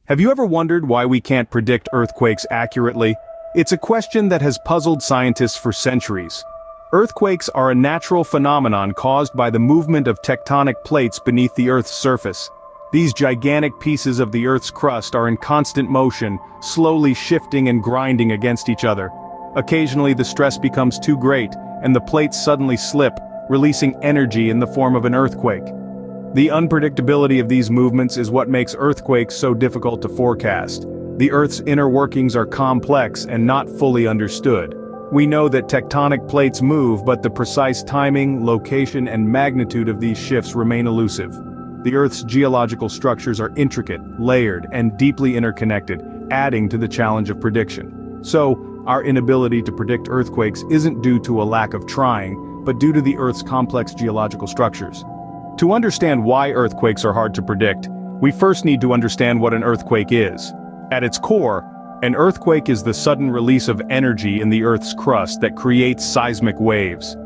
Have you ever wondered why we can't predict earthquakes accurately? It's a question that has puzzled scientists for centuries. Earthquakes are a natural phenomenon caused by the movement of tectonic plates beneath the Earth's surface. These gigantic pieces of the Earth's crust are in constant motion, slowly shifting and grinding against each other. Occasionally the stress becomes too great, and the plates suddenly slip, releasing energy in the form of an earthquake. The unpredictability of these movements is what makes earthquakes so difficult to forecast. The Earth's inner workings are complex and not fully understood. We know that tectonic plates move, but the precise timing, location, and magnitude of these shifts remain elusive. The Earth's geological structures are intricate, layered, and deeply interconnected, adding to the challenge of prediction. So, our inability to predict earthquakes isn't due to a lack of trying, but due to the Earth's complex geological structures. To understand why earthquakes are hard to predict, we first need to understand what an earthquake is. At its core, an earthquake is the sudden release of energy in the Earth's crust that creates seismic waves.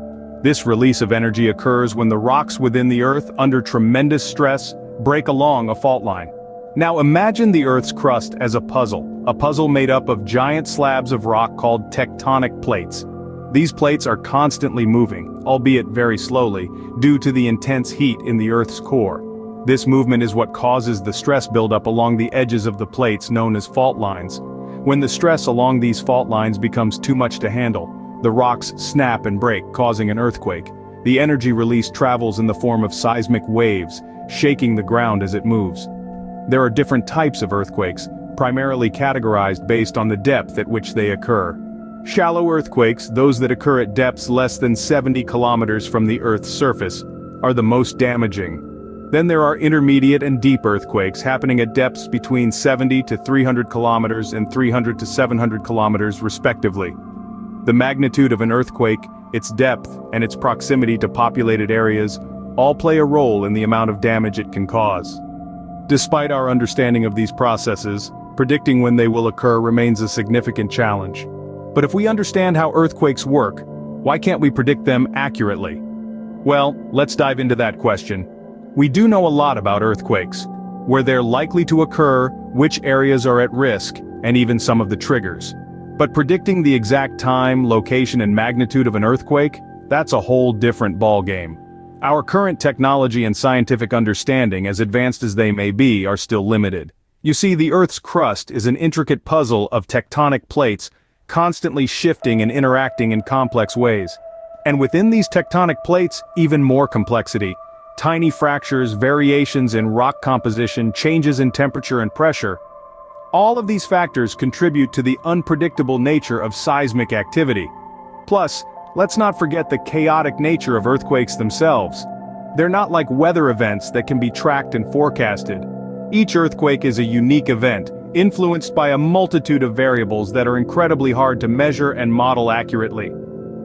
This release of energy occurs when the rocks within the Earth, under tremendous stress, break along a fault line. Now imagine the Earth's crust as a puzzle made up of giant slabs of rock called tectonic plates. These plates are constantly moving, albeit very slowly, due to the intense heat in the Earth's core. This movement is what causes the stress buildup along the edges of the plates known as fault lines. When the stress along these fault lines becomes too much to handle, the rocks snap and break, causing an earthquake. The energy release travels in the form of seismic waves, shaking the ground as it moves. There are different types of earthquakes, primarily categorized based on the depth at which they occur. Shallow earthquakes, those that occur at depths less than 70 kilometers from the Earth's surface, are the most damaging. Then there are intermediate and deep earthquakes happening at depths between 70 to 300 kilometers and 300 to 700 kilometers respectively. The magnitude of an earthquake, its depth, and its proximity to populated areas all play a role in the amount of damage it can cause. Despite our understanding of these processes, predicting when they will occur remains a significant challenge. But if we understand how earthquakes work, why can't we predict them accurately? Well, let's dive into that question. We do know a lot about earthquakes, where they're likely to occur, which areas are at risk, and even some of the triggers. But predicting the exact time, location, and magnitude of an earthquake, that's a whole different ballgame. Our current technology and scientific understanding, as advanced as they may be, are still limited. You see, the Earth's crust is an intricate puzzle of tectonic plates, constantly shifting and interacting in complex ways. And within these tectonic plates, even more complexity. Tiny fractures, variations in rock composition, changes in temperature and pressure. All of these factors contribute to the unpredictable nature of seismic activity. Plus, let's not forget the chaotic nature of earthquakes themselves. They're not like weather events that can be tracked and forecasted. Each earthquake is a unique event, influenced by a multitude of variables that are incredibly hard to measure and model accurately.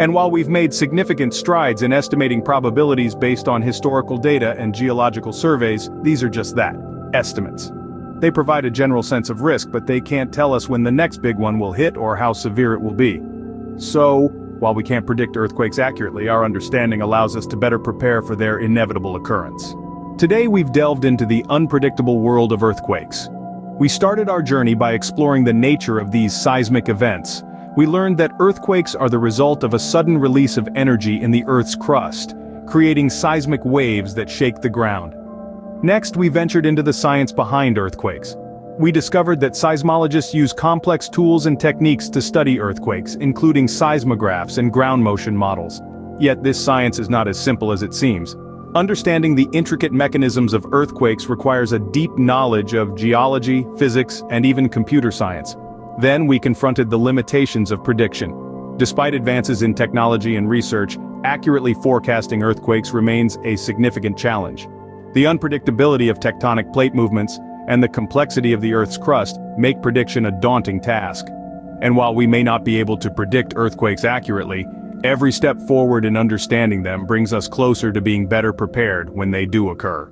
And while we've made significant strides in estimating probabilities based on historical data and geological surveys, these are just that, estimates. They provide a general sense of risk, but they can't tell us when the next big one will hit or how severe it will be. So, while we can't predict earthquakes accurately, our understanding allows us to better prepare for their inevitable occurrence. Today we've delved into the unpredictable world of earthquakes. We started our journey by exploring the nature of these seismic events. We learned that earthquakes are the result of a sudden release of energy in the Earth's crust, creating seismic waves that shake the ground. Next, we ventured into the science behind earthquakes. We discovered that seismologists use complex tools and techniques to study earthquakes, including seismographs and ground motion models. Yet this science is not as simple as it seems. Understanding the intricate mechanisms of earthquakes requires a deep knowledge of geology, physics, and even computer science. Then we confronted the limitations of prediction. Despite advances in technology and research, accurately forecasting earthquakes remains a significant challenge. The unpredictability of tectonic plate movements and the complexity of the Earth's crust make prediction a daunting task. And while we may not be able to predict earthquakes accurately, every step forward in understanding them brings us closer to being better prepared when they do occur.